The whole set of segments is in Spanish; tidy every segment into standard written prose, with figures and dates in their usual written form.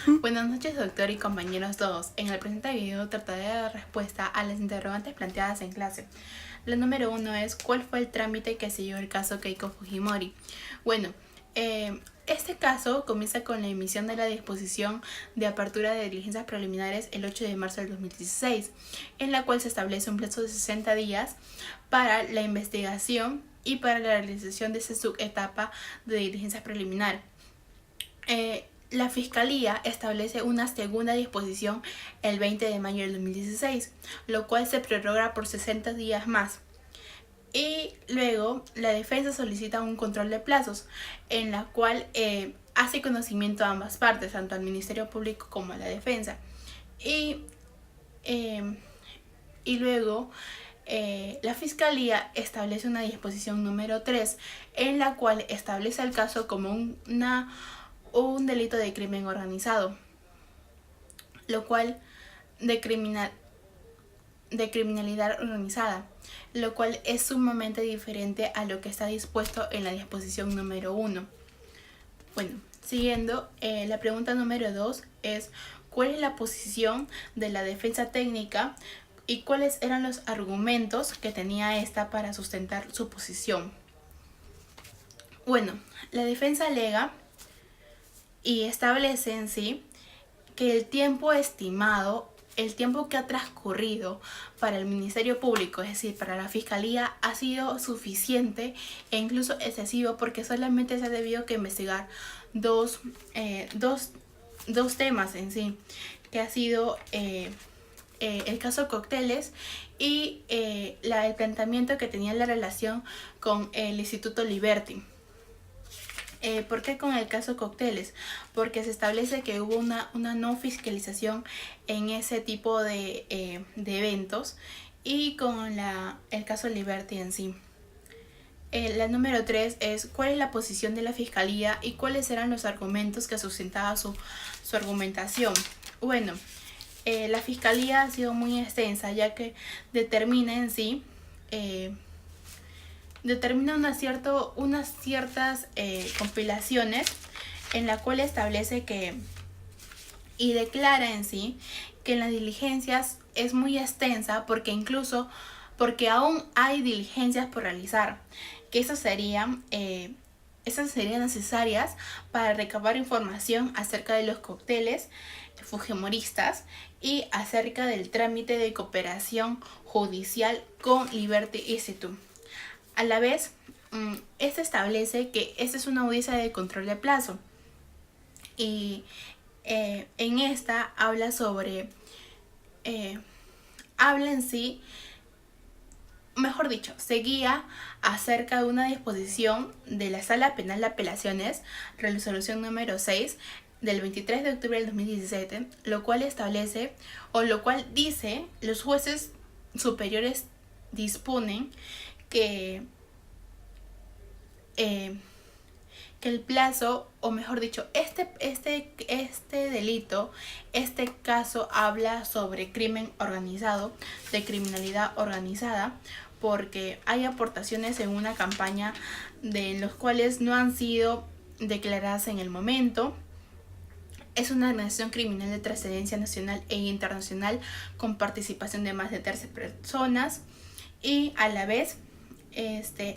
Buenas noches, doctor y compañeros todos. En el presente video trataré de dar respuesta a las interrogantes planteadas en clase. La número 1 es: ¿cuál fue el trámite que siguió el caso Keiko Fujimori? Bueno, este caso comienza con la emisión de la disposición de apertura de diligencias preliminares el 8 de marzo del 2016, en la cual se establece un plazo de 60 días para la investigación y para la realización de esa subetapa de diligencias preliminar. La Fiscalía establece una segunda disposición el 20 de mayo del 2016, lo cual se prorroga por 60 días más. Y luego la defensa solicita un control de plazos, en la cual hace conocimiento a ambas partes, tanto al Ministerio Público como a la defensa. Y luego la Fiscalía establece una disposición número 3, en la cual establece el caso como un delito de crimen organizado, lo cual de criminalidad organizada, lo cual es sumamente diferente a lo que está dispuesto en la disposición número 1. Bueno, siguiendo, la pregunta número 2 es: ¿cuál es la posición de la defensa técnica y cuáles eran los argumentos que tenía esta para sustentar su posición? Bueno, la defensa alega y establece en sí que el tiempo estimado, el tiempo que ha transcurrido para el Ministerio Público, es decir, para la Fiscalía, ha sido suficiente e incluso excesivo, porque solamente se ha debido que investigar dos temas en sí, que ha sido el caso Cócteles y el planteamiento que tenía la relación con el Instituto Liberty. ¿Por qué con el caso Cócteles? Porque se establece que hubo una no fiscalización en ese tipo de eventos, y con el caso Liberty en sí. La número 3 es: ¿cuál es la posición de la Fiscalía y cuáles eran los argumentos que sustentaban su argumentación? Bueno, la Fiscalía ha sido muy extensa, ya que determina en sí determina unas ciertas compilaciones, en la cual establece que y declara en sí que en las diligencias es muy extensa, porque aún hay diligencias por realizar, que esas serían necesarias para recabar información acerca de los cócteles fujimoristas y acerca del trámite de cooperación judicial con Liberty Institute. A la vez, este establece que esta es una audiencia de control de plazo, y en esta habla en sí, mejor dicho, se guía acerca de una disposición de la Sala Penal de Apelaciones, resolución número 6 del 23 de octubre del 2017, lo cual establece, o lo cual dice: los jueces superiores disponen que el plazo, o mejor dicho, este delito, este caso habla sobre crimen organizado, de criminalidad organizada, porque hay aportaciones en una campaña de los cuales no han sido declaradas en el momento. Es una organización criminal de trascendencia nacional e internacional con participación de más de 13 personas, y a la vez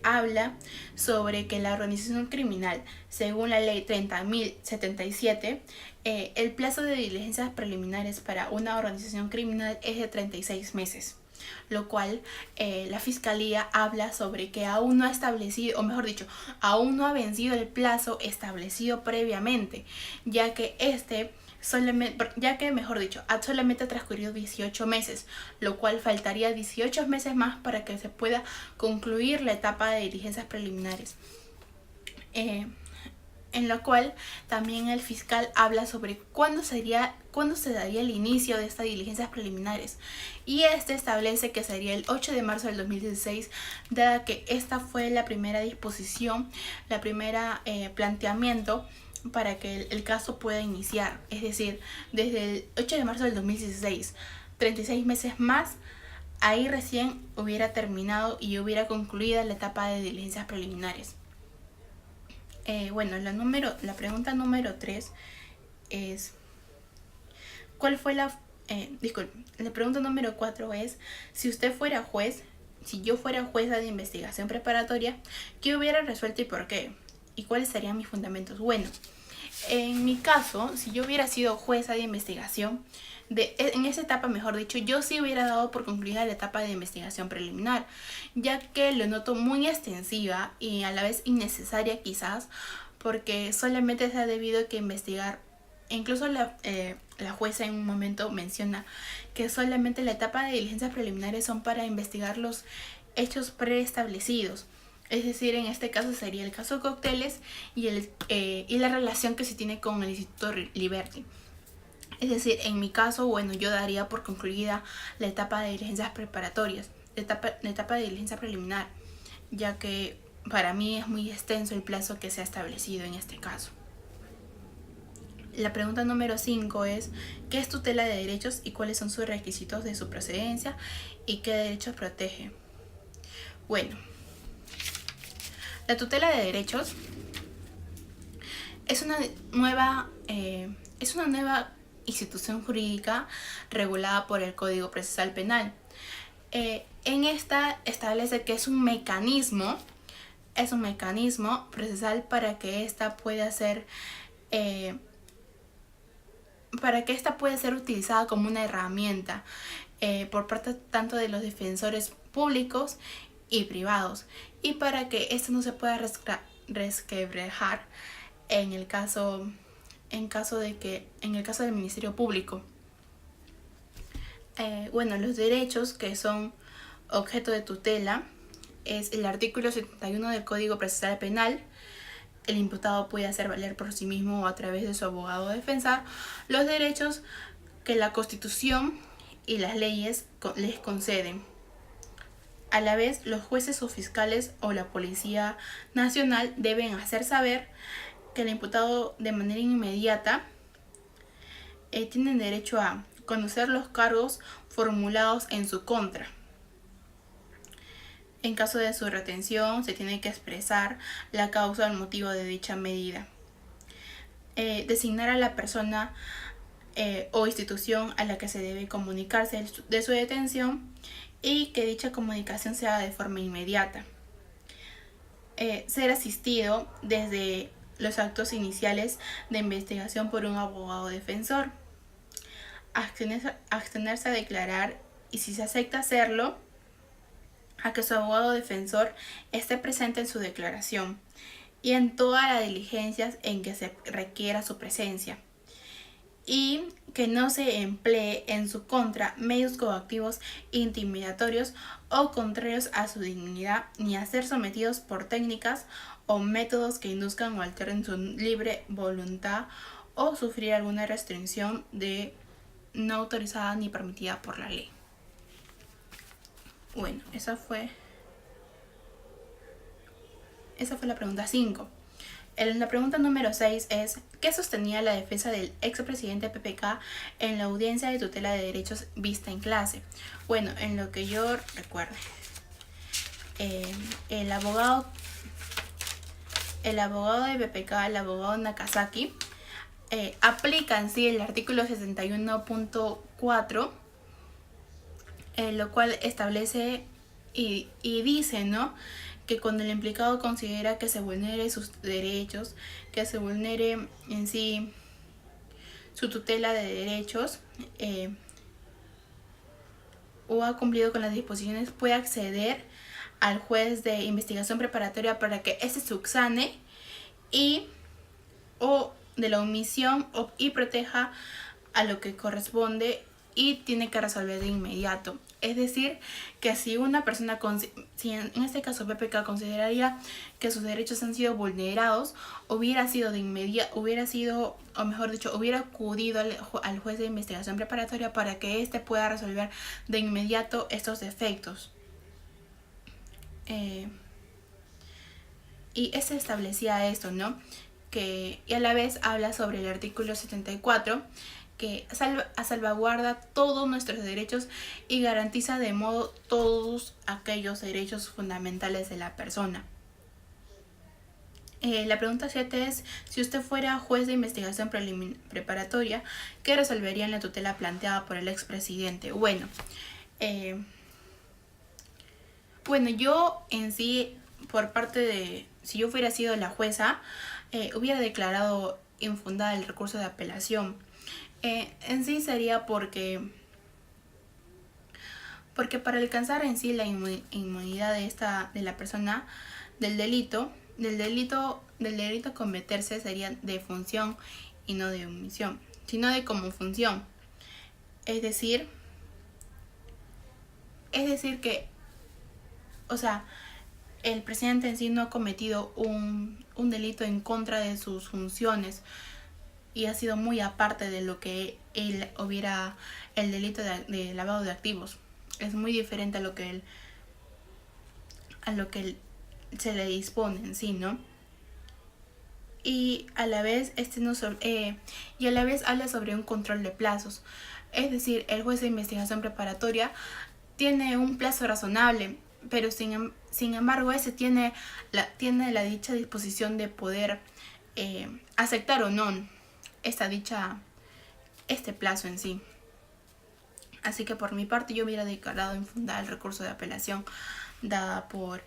habla sobre que la organización criminal, según la ley 30.077, el plazo de diligencias preliminares para una organización criminal es de 36 meses, lo cual la Fiscalía habla sobre que aún no ha establecido, o mejor dicho, aún no ha vencido el plazo establecido previamente, ya que solamente ha transcurrido 18 meses, lo cual faltaría 18 meses más para que se pueda concluir la etapa de diligencias preliminares. En lo cual también el fiscal habla sobre cuándo se daría el inicio de estas diligencias preliminares, y establece que sería el 8 de marzo del 2016, dada que esta fue la primera disposición, la primera planteamiento para que el caso pueda iniciar. Es decir, desde el 8 de marzo del 2016, 36 meses más, ahí recién hubiera terminado y hubiera concluido la etapa de diligencias preliminares. Bueno, la pregunta número 3 es: ¿Cuál fue la... disculpe, la pregunta número 4 es, si usted fuera juez, si yo fuera jueza de investigación preparatoria, ¿qué hubiera resuelto y por qué? ¿Y cuáles serían mis fundamentos? Bueno, en mi caso, si yo hubiera sido jueza de investigación, en esa etapa, mejor dicho, yo sí hubiera dado por concluida la etapa de investigación preliminar, ya que lo noto muy extensiva y a la vez innecesaria quizás, porque solamente se ha debido que investigar. Incluso la jueza en un momento menciona que solamente la etapa de diligencias preliminares son para investigar los hechos preestablecidos. Es decir, en este caso sería el caso Cócteles y la relación que se tiene con el Instituto Liberty. Es decir, en mi caso, bueno, yo daría por concluida la etapa de diligencias preparatorias, la etapa de diligencia preliminar, ya que para mí es muy extenso el plazo que se ha establecido en este caso. La pregunta número 5 es, ¿qué es tutela de derechos y cuáles son sus requisitos de su procedencia y qué derechos protege? Bueno, la tutela de derechos es una nueva institución jurídica regulada por el Código Procesal Penal. En esta establece que es un mecanismo procesal para que esta pueda ser utilizada como una herramienta por parte tanto de los defensores públicos y privados, y para que esto no se pueda resquebrajar en el caso del Ministerio Público. Bueno, los derechos que son objeto de tutela es el artículo 71 del Código Procesal Penal. El imputado puede hacer valer por sí mismo o a través de su abogado defensor los derechos que la Constitución y las leyes les conceden. A la vez, los jueces o fiscales o la Policía Nacional deben hacer saber que el imputado de manera inmediata tiene derecho a conocer los cargos formulados en su contra. En caso de su retención, se tiene que expresar la causa o el motivo de dicha medida. Designar a la persona o institución a la que se debe comunicarse de su detención y que dicha comunicación sea de forma inmediata. Ser asistido desde los actos iniciales de investigación por un abogado defensor. Abstenerse a declarar y, si se acepta hacerlo, a que su abogado defensor esté presente en su declaración y en todas las diligencias en que se requiera su presencia, y que no se emplee en su contra medios coactivos, intimidatorios o contrarios a su dignidad, ni a ser sometidos por técnicas o métodos que induzcan o alteren su libre voluntad o sufrir alguna restricción no autorizada ni permitida por la ley. Bueno, esa fue la pregunta 5. La pregunta número 6 es, ¿qué sostenía la defensa del expresidente PPK en la audiencia de tutela de derechos vista en clase? Bueno, en lo que yo recuerdo, el abogado de PPK, el abogado Nakazaki, aplica en sí el artículo 61.4, lo cual establece y dice, ¿no?, que cuando el implicado considera que se vulnere sus derechos, que se vulnere en sí su tutela de derechos, o ha cumplido con las disposiciones, puede acceder al juez de investigación preparatoria para que éste subsane o de la omisión y proteja a lo que corresponde, y tiene que resolver de inmediato. Es decir, que si una persona, si en este caso PPK consideraría que sus derechos han sido vulnerados, hubiera acudido al juez de investigación preparatoria para que éste pueda resolver de inmediato estos defectos. Y se establecía esto, ¿no? Y a la vez habla sobre el artículo 74, que salvaguarda todos nuestros derechos y garantiza de modo todos aquellos derechos fundamentales de la persona. La pregunta 7 es, si usted fuera juez de investigación preparatoria, ¿qué resolvería en la tutela planteada por el expresidente? Bueno, yo en sí, por parte de, si yo hubiera sido la jueza, hubiera declarado infundada el recurso de apelación. En sí sería porque para alcanzar en sí la inmunidad de la persona del delito cometerse sería de función y no de omisión, sino de como función. Es decir que, o sea, el presidente en sí no ha cometido un delito en contra de sus funciones y ha sido muy aparte de lo que él hubiera el delito de lavado de activos. Es muy diferente a lo que él se le dispone en sí, ¿no? Y a la vez habla sobre un control de plazos. Es decir, el juez de investigación preparatoria tiene un plazo razonable, pero sin embargo ese tiene la dicha disposición de poder aceptar o no este plazo en sí. Así que por mi parte yo hubiera declarado infundada el recurso de apelación dada por